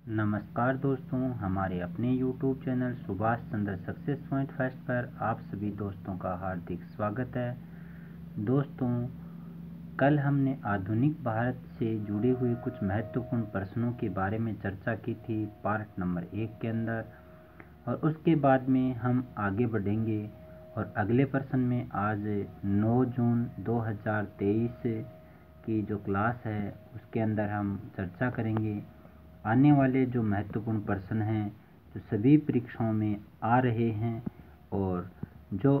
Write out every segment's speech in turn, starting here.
नमस्कार दोस्तों, हमारे अपने YouTube channel Subhash Chandra success point first पर आप सभी दोस्तों का हार्दिक स्वागत है। दोस्तों, कल हमने आधुनिक भारत से जुड़े हुए कुछ महत्वपूर्ण प्रश्नों के बारे में चर्चा की थी पार्ट नंबर 1 के अंदर, और उसके बाद में हम आगे बढ़ेंगे और अगले प्रश्न में आज 9 जून 2023 की जो क्लास है उसके अंदर हम चर्चा करेंगे आने वाले जो महत्वपूर्ण प्रश्न हैं जो सभी परीक्षाओं में आ रहे हैं, और जो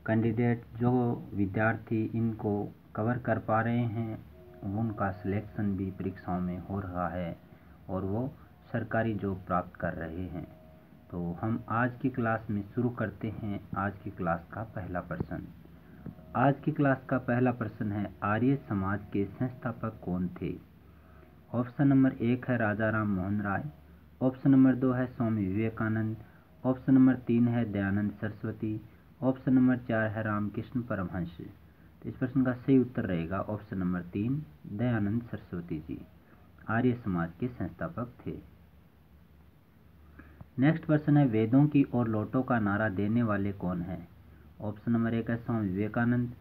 कैंडिडेट जो विद्यार्थी इनको कवर कर पा रहे हैं उनका सिलेक्शन भी परीक्षाओं में हो रहा है और वो सरकारी जॉब प्राप्त कर रहे हैं। तो हम आज की क्लास में शुरू करते हैं। आज की क्लास का पहला प्रश्न। आज की क्लास का पहला प्रश्न है, आर्य समाज के संस्थापक कौन थे? ऑप्शन नंबर 1 है राजा राम मोहन राय, ऑप्शन नंबर 2 है स्वामी विवेकानंद, ऑप्शन नंबर 3 है दयानंद सरस्वती, ऑप्शन नंबर 4 है रामकृष्ण परमहंस। तो इस प्रश्न का सही उत्तर रहेगा ऑप्शन नंबर 3, दयानंद सरस्वती जी आर्य समाज के संस्थापक थे। नेक्स्ट प्रश्न है, वेदों की ओर लौटो का नारा देने वाले कौन है? ऑप्शन नंबर 1 है स्वामी विवेकानंद,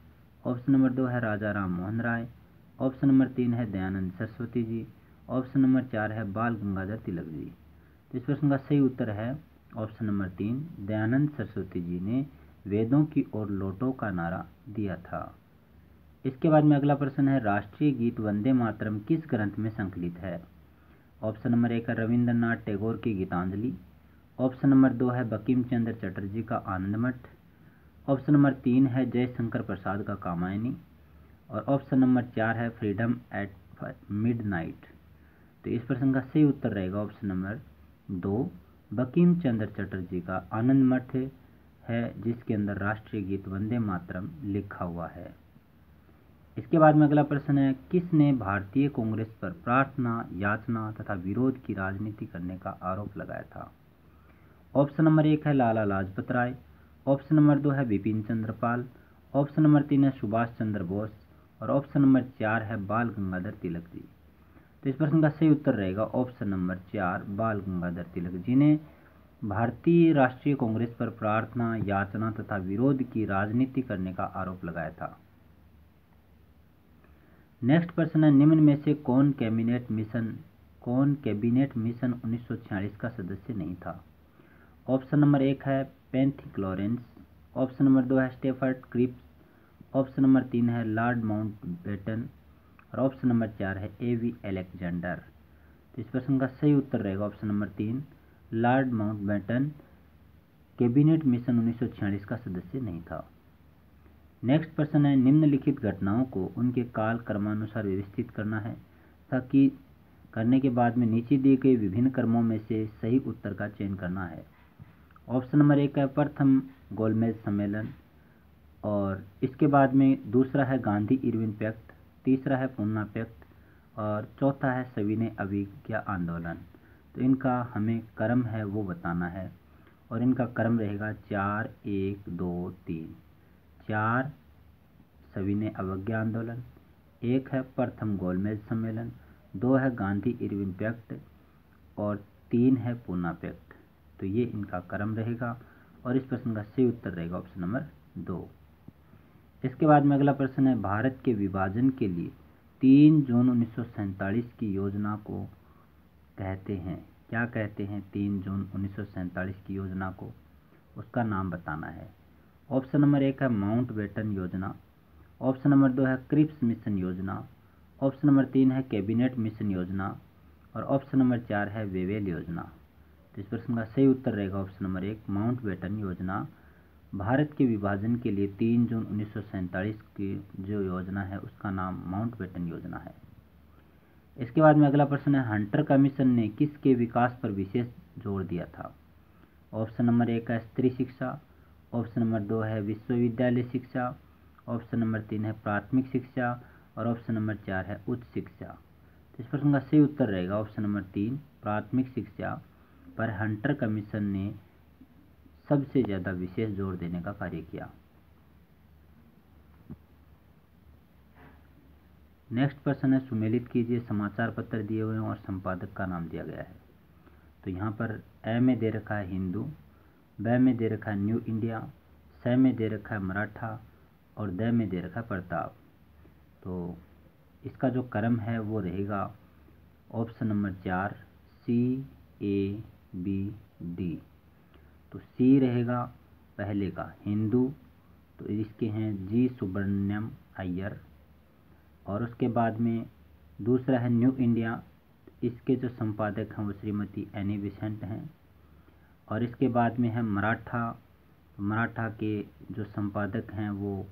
ऑप्शन नंबर 2 है राजा राम मोहन राय, ऑप्शन नंबर 3 है दयानंद सरस्वती जी, ऑप्शन नंबर 4 है बाल गंगाधर तिलक जी। तो इस प्रश्न का सही उत्तर है ऑप्शन नंबर 3, दयानंद सरस्वती जी ने वेदों की ओर लौटो का नारा दिया था। इसके बाद में अगला प्रश्न है, राष्ट्रीय गीत वंदे मातरम किस ग्रंथ में संकलित है? ऑप्शन नंबर 1 है रविंद्रनाथ टैगोर की गीतांजलि, ऑप्शन नंबर 2 है बंकिम चंद्र चटर्जी का आनंद मठ, ऑप्शन नंबर 3 है जयशंकर प्रसाद का कामायनी, और ऑप्शन नंबर 4 है फ्रीडम एट मिडनाइट। तो इस प्रश्न का सही उत्तर रहेगा ऑप्शन नंबर 2, बंकिम चंद्र चटर्जी का आनंद मठ है, जिसके अंदर राष्ट्रीय गीत वंदे मातरम लिखा हुआ है। इसके बाद में अगला प्रश्न है, किसने भारतीय कांग्रेस पर प्रार्थना, याचना तथा विरोध की राजनीति करने का आरोप लगाया था? ऑप्शन नंबर 1 है लाला लाजपत राय, ऑप्शन नंबर 2 है बिपिन चंद्र पाल, ऑप्शन नंबर 3 है सुभाष चंद्र बोस, और ऑप्शन नंबर 4 है बाल गंगाधर तिलक जी। तो इस प्रश्न का सही उत्तर रहेगा ऑप्शन नंबर 4, बाल गंगाधर तिलक जी ने भारतीय राष्ट्रीय कांग्रेस पर प्रार्थना, याचना तथा विरोध की राजनीति करने का आरोप लगाया था। नेक्स्ट प्रश्न है, निम्न में से कौन कैबिनेट मिशन 1946 का सदस्य नहीं था? ऑप्शन नंबर 1 है पेंथिक लॉरेंस, ऑप्शन नंबर 2 है स्टेफर्ड क्रिप्स, ऑप्शन नंबर 3 है लॉर्ड माउंटबेटन, और ऑप्शन नंबर 4 है एवी अलेक्जेंडर। तो इस प्रश्न का सही उत्तर रहेगा option number 3, Lord Mountbatten cabinet mission 1946 का सदस्य नहीं था। नेक्स्ट प्रश्न है, निम्नलिखित घटनाओं को उनके काल क्रमानुसार व्यवस्थित करना है, ताकि करने के बाद में नीचे दिए गए विभिन्न क्रमों में से सही उत्तर का चयन करना है। ऑप्शन नंबर 1 है प्रथम गोलमेज सम्मेलन, और इसके बाद में दूसरा है गांधी इरविन पैक्ट, तीसरा है पूना पैक्ट, और चौथा है सविनय अवज्ञा आंदोलन। तो इनका हमें क्रम है वो बताना है, और इनका क्रम रहेगा 4, 1, 2, 3। 4 सविनय अवज्ञा आंदोलन, 1 है प्रथम गोलमेज सम्मेलन, 2 है गांधी इरविन पैक्ट, और 3 है पूना पैक्ट। तो ये इनका क्रम रहेगा, और इस प्रश्न का सही उत्तर रहेगा ऑप्शन नंबर 2। इसके बाद में अगला प्रश्न है, भारत के विभाजन के लिए 3 जून 1947 की योजना को कहते हैं, क्या कहते हैं? 3 जून 1947 की योजना को, उसका नाम बताना है। ऑप्शन नंबर 1 है माउंटबेटन योजना, ऑप्शन नंबर 2 है क्रिप्स मिशन योजना, ऑप्शन नंबर 3 है कैबिनेट मिशन योजना, और ऑप्शन नंबर 4 है वेवेल योजना। तो इस प्रश्न का सही उत्तर रहेगा ऑप्शन नंबर 1, माउंटबेटन योजना। भारत के विभाजन के लिए 3 जून 1947 की जो योजना है उसका नाम माउंटबेटन योजना है। इसके बाद में अगला प्रश्न है, हंटर कमीशन ने किसके विकास पर विशेष जोर दिया था? ऑप्शन नंबर 1 है स्त्री शिक्षा, ऑप्शन नंबर 2 है विश्वविद्यालय शिक्षा, ऑप्शन नंबर 3 है प्राथमिक शिक्षा, और ऑप्शन नंबर 4 है उच्च शिक्षा। तो इस प्रश्न का सही उत्तर रहेगा ऑप्शन नंबर 3, प्राथमिक शिक्षा पर हंटर कमीशन ने सबसे ज़्यादा विशेष जोर देने का कार्य किया। नेक्स्ट प्रश्न है, सुमेलित कीजिए, समाचार पत्र दिए हुए हैं और संपादक का नाम दिया गया है। तो यहाँ पर ए में दे रखा है हिंदू, ब में दे रखा है न्यू इंडिया, स में दे रखा है मराठा और द में दे रखा है प्रताप। तो इसका जो क्रम है वो रहेगा ऑप्शन नंबर 4 CABD। तो सी रहेगा पहले का हिंदू, तो इसके हैं जी सुब्रमण्यम अय्यर। और उसके बाद में दूसरा है न्यू इंडिया, इसके जो संपादक हैं वो श्रीमती एनी बेसेंट हैं। और इसके बाद में है मराठा, मराठा के जो संपादक हैं वो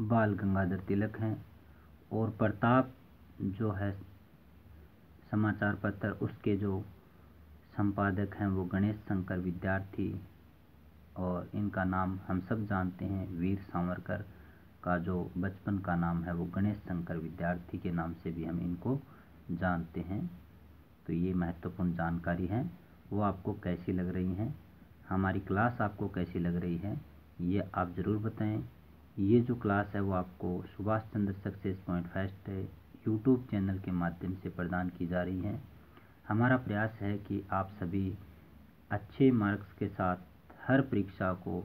बाल गंगाधर तिलक हैं। और प्रताप जो है समाचार पत्र, उसके जो संपादक हैं वो गणेश शंकर विद्यार्थी। और इनका नाम हम सब जानते हैं, वीर सावरकर का जो बचपन का नाम है वो गणेश शंकर विद्यार्थी के नाम से भी हम इनको जानते हैं। तो ये महत्वपूर्ण जानकारी है। वो आपको कैसी लग रही हैं, हमारी क्लास आपको कैसी लग रही है, ये आप ज़रूर बताएं। ये जो क्लास है वो आपको Subhash Chandra success point first YouTube channel के माध्यम से प्रदान की जा रही है। हमारा प्रयास है कि आप सभी अच्छे मार्क्स के साथ हर परीक्षा को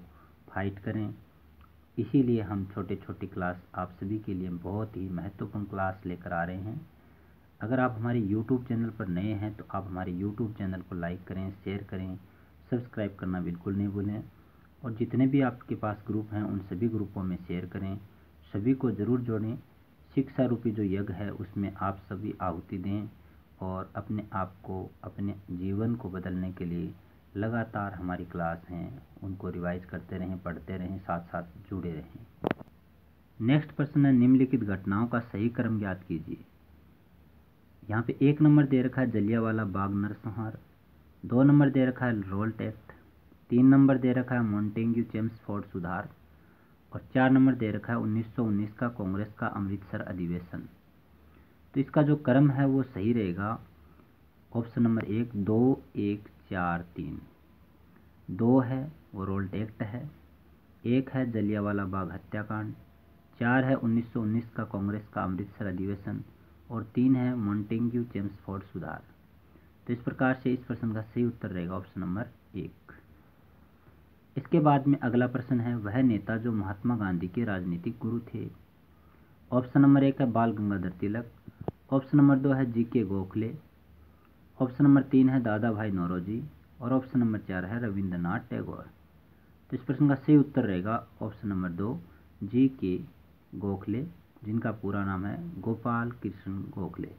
फाइट करें। इसीलिए हम छोटे छोटे क्लास आप सभी के लिए बहुत ही महत्वपूर्ण क्लास लेकर आ रहे हैं। अगर आप हमारे YouTube चैनल पर नए हैं तो आप हमारे YouTube चैनल को लाइक करें, शेयर करें, सब्सक्राइब करना बिल्कुल नहीं भूलें। और जितने भी आपके पास ग्रुप हैं उन सभी ग्रुपों में शेयर करें, सभी को ज़रूर जोड़ें। शिक्षा रूपी जो यज्ञ है उसमें आप सभी आहुति दें और अपने आप को, अपने जीवन को बदलने के लिए लगातार हमारी क्लास हैं उनको रिवाइज करते रहें, पढ़ते रहें, साथ साथ जुड़े रहें। नेक्स्ट प्रश्न है, निम्नलिखित घटनाओं का सही क्रम ज्ञात कीजिए। यहाँ पे 1 नंबर दे रखा है जलियांवाला बाग नरसंहार, 2 नंबर दे रखा है रोल्ट एक्ट, 3 नंबर दे रखा है मॉन्टेग्यू चेम्सफोर्ड सुधार और 4 नंबर दे रखा है 1919 का कांग्रेस का अमृतसर अधिवेशन। तो इसका जो क्रम है वो सही रहेगा ऑप्शन नंबर 1 2 1 4 3। 2 है वो रोल्ट एक्ट है, 1 है जलियांवाला बाग हत्याकांड, 4 है 1919 का कांग्रेस का अमृतसर अधिवेशन और 3 है मॉन्टेग्यू चेम्सफोर्ड सुधार। तो इस प्रकार से इस प्रश्न का सही उत्तर रहेगा ऑप्शन नंबर 1। इसके बाद में अगला प्रश्न है, वह नेता जो महात्मा गांधी के राजनीतिक गुरु थे। ऑप्शन नंबर 1 है बाल गंगाधर तिलक, ऑप्शन नंबर 2 है GK गोखले, ऑप्शन नंबर 3 है दादा भाई नौरोजी और ऑप्शन नंबर 4 है रविंद्रनाथ टैगोर। तो इस प्रश्न का सही उत्तर रहेगा ऑप्शन नंबर 2 GK गोखले, जिनका पूरा नाम है गोपाल कृष्ण गोखले।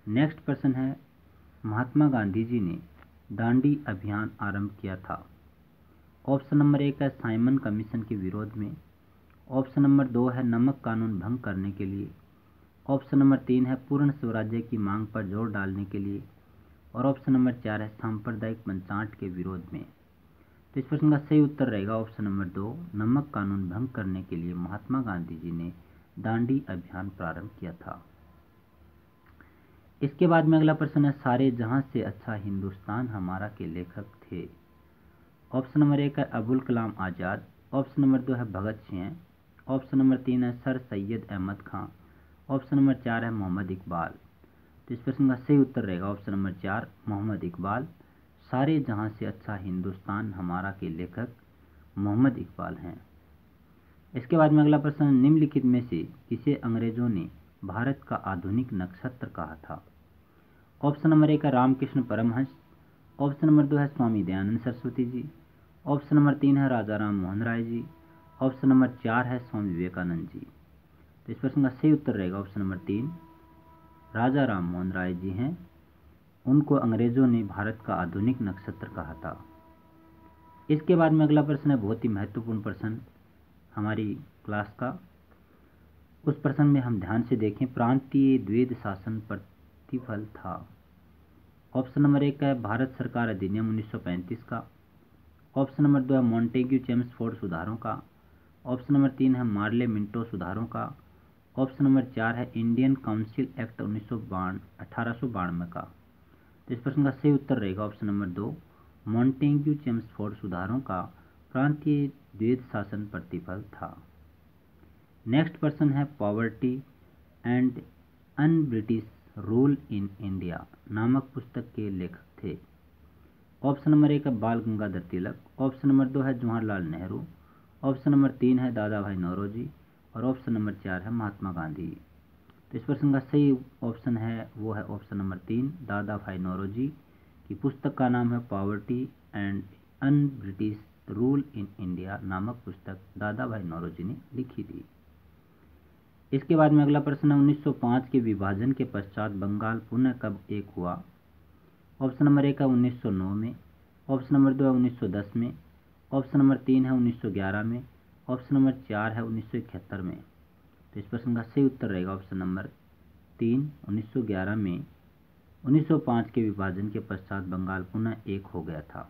नेक्स्ट प्रश्न है, महात्मा गांधी जी ने दांडी अभियान आरंभ किया था। ऑप्शन नंबर 1 है साइमन कमीशन के विरोध में, ऑप्शन नंबर 2 है नमक कानून भंग करने के लिए, ऑप्शन नंबर 3 है पूर्ण स्वराज्य की मांग पर जोर डालने के लिए और ऑप्शन नंबर 4 है सांप्रदायिक पंचाट के विरोध में। तो इस प्रश्न का सही उत्तर रहेगा ऑप्शन नंबर 2 नमक कानून भंग करने के लिए महात्मा गांधी जी ने दांडी अभियान प्रारंभ किया था। इसके बाद में अगला प्रश्न है, सारे जहां से अच्छा हिंदुस्तान हमारा के लेखक थे। ऑप्शन नंबर 1 है अबुल कलाम आज़ाद, ऑप्शन नंबर 2 है भगत सिंह, ऑप्शन नंबर 3 है सर सैयद अहमद खां, ऑप्शन नंबर 4 है मोहम्मद इकबाल। तो इस प्रश्न का सही उत्तर रहेगा ऑप्शन नंबर 4 मोहम्मद इकबाल। सारे जहां से अच्छा हिंदुस्तान हमारा के लेखक मोहम्मद इकबाल हैं। इसके बाद में अगला प्रश्न, निम्नलिखित में से किसे अंग्रेजों ने भारत का आधुनिक नक्षत्र कहा था। ऑप्शन नंबर 1 है रामकृष्ण परमहंस, ऑप्शन नंबर 2 है स्वामी दयानंद सरस्वती जी, ऑप्शन नंबर 3 है राजा राम मोहन राय जी, ऑप्शन नंबर 4 है स्वामी विवेकानंद जी। तो इस प्रश्न का सही उत्तर रहेगा ऑप्शन नंबर 3 राजा राम मोहन राय जी हैं, उनको अंग्रेजों ने भारत का आधुनिक नक्षत्र कहा था। इसके बाद में अगला प्रश्न है बहुत ही महत्वपूर्ण प्रश्न हमारी क्लास का। उस प्रश्न में हम ध्यान से देखें, प्रांतीय द्वैध शासन प्रतिफल था। ऑप्शन नंबर 1 है भारत सरकार अधिनियम 1935 का, ऑप्शन नंबर 2 है मॉन्टेग्यू चेम्सफोर्ड सुधारों का, ऑप्शन नंबर 3 है मार्ले मिंटो सुधारों का, ऑप्शन नंबर 4 है इंडियन काउंसिल एक्ट 1892 का। तो इस प्रश्न का सही उत्तर रहेगा ऑप्शन नंबर 2 मॉन्टेग्यू चेम्सफोर्ड सुधारों का प्रांतीय द्वैध शासन प्रतिफल था। नेक्स्ट प्रश्न है, poverty and un British rule in India नामक पुस्तक के लेखक थे? ऑप्शन नंबर 1 है बाल गंगाधर तिलक, ऑप्शन नंबर 2 है जवाहरलाल नेहरू, ऑप्शन नंबर 3 है दादा भाई नौरोजी और ऑप्शन नंबर 4 है महात्मा गांधी। तो इस प्रश्न का सही ऑप्शन है वो है ऑप्शन नंबर 3 दादा भाई नौरोजी की पुस्तक का नाम है poverty and un British rule in India नामक पुस्तक दादा भाई नौरोजी ने लिखी थी। इसके बाद में अगला प्रश्न है 1905 के विभाजन के पश्चात बंगाल पुनः कब एक हुआ? ऑप्शन नंबर 1 है 1909 में, ऑप्शन नंबर 2 है 1910 में, ऑप्शन नंबर 3 है 1911 में, ऑप्शन नंबर 4 है 1971 में। तो इस प्रश्न का सही उत्तर रहेगा ऑप्शन नंबर 3 1911 में। 1905 के विभाजन के पश्चात बंगाल पुनः एक हो गया था।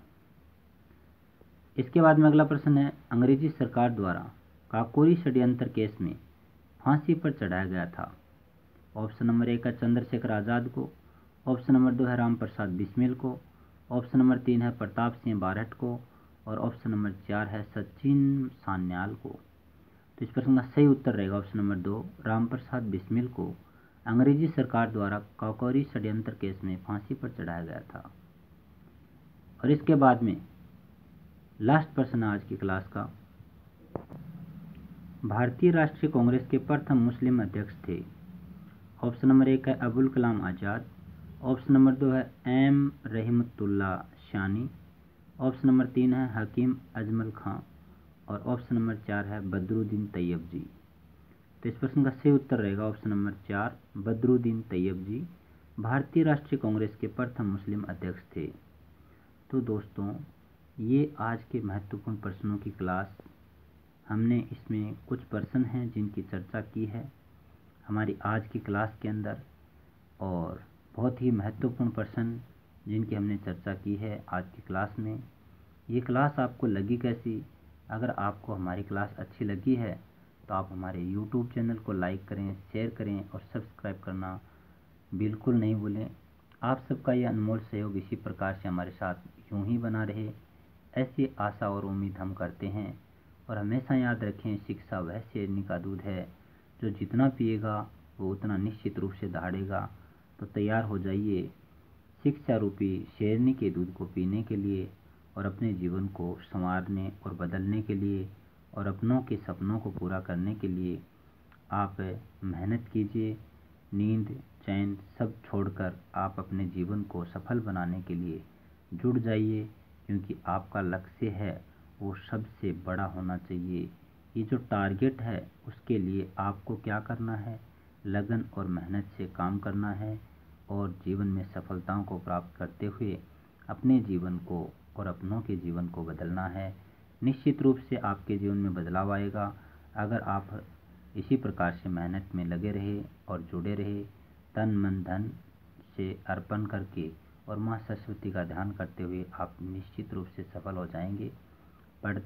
इसके बाद में अगला प्रश्न है अंग्रेजी सरकार द्वारा काकोरी षड्यंत्र केस में फांसी पर चढ़ाया गया था? ऑप्शन नंबर 1 है चंद्रशेखर आज़ाद को, ऑप्शन नंबर 2 है राम प्रसाद बिस्मिल को, ऑप्शन नंबर 3 है प्रताप सिंह बारहट को और ऑप्शन नंबर 4 है सचिन सान्याल को। तो इस प्रश्न का सही उत्तर रहेगा ऑप्शन नंबर 2 राम प्रसाद बिस्मिल को अंग्रेजी सरकार द्वारा काकोरी षड्यंत्र केस में फांसी पर चढ़ाया गया था। और इसके बाद में लास्ट प्रश्न आज की क्लास का, भारतीय राष्ट्रीय कांग्रेस के प्रथम मुस्लिम अध्यक्ष थे? ऑप्शन नंबर 1 है अबुल कलाम आज़ाद, ऑप्शन नंबर 2 है एम रहमतुल्लाह शानी, ऑप्शन नंबर 3 है हकीम अजमल खां और ऑप्शन नंबर 4 है बदरुद्दीन तैयब जी। तो इस प्रश्न का सही उत्तर रहेगा ऑप्शन नंबर 4 बदरुद्दीन तैयब जी भारतीय राष्ट्रीय कांग्रेस के प्रथम मुस्लिम अध्यक्ष थे। तो दोस्तों ये आज के महत्वपूर्ण प्रश्नों की क्लास, हमने इसमें कुछ प्रश्न हैं जिनकी चर्चा की है हमारी आज की क्लास के अंदर और बहुत ही महत्वपूर्ण प्रश्न जिनकी हमने चर्चा की है आज की क्लास में। ये क्लास आपको लगी कैसी? अगर आपको हमारी क्लास अच्छी लगी है तो आप हमारे YouTube चैनल को लाइक करें, शेयर करें और सब्सक्राइब करना बिल्कुल नहीं भूलें। आप सबका ये अनमोल सहयोग इसी प्रकार से हमारे साथ यूं ही बना रहे, ऐसी आशा और उम्मीद हम करते हैं। और हमेशा याद रखें, शिक्षा वह शेरनी का दूध है जो जितना पिएगा वो उतना निश्चित रूप से दहाड़ेगा। तो तैयार हो जाइए शिक्षा रूपी शेरनी के दूध को पीने के लिए और अपने जीवन को संवारने और बदलने के लिए और अपनों के सपनों को पूरा करने के लिए आप मेहनत कीजिए। नींद चैन सब छोड़कर आप अपने जीवन को सफल बनाने के लिए जुड़ जाइए, क्योंकि आपका लक्ष्य है वो सबसे बड़ा होना चाहिए। ये जो टारगेट है उसके लिए आपको क्या करना है, लगन और मेहनत से काम करना है और जीवन में सफलताओं को प्राप्त करते हुए अपने जीवन को और अपनों के जीवन को बदलना है। निश्चित रूप से आपके जीवन में बदलाव आएगा अगर आप इसी प्रकार से मेहनत में लगे रहे और जुड़े रहे, तन मन धन से अर्पण करके और माँ सरस्वती का ध्यान करते हुए आप निश्चित रूप से सफल हो जाएंगे। पढ़ते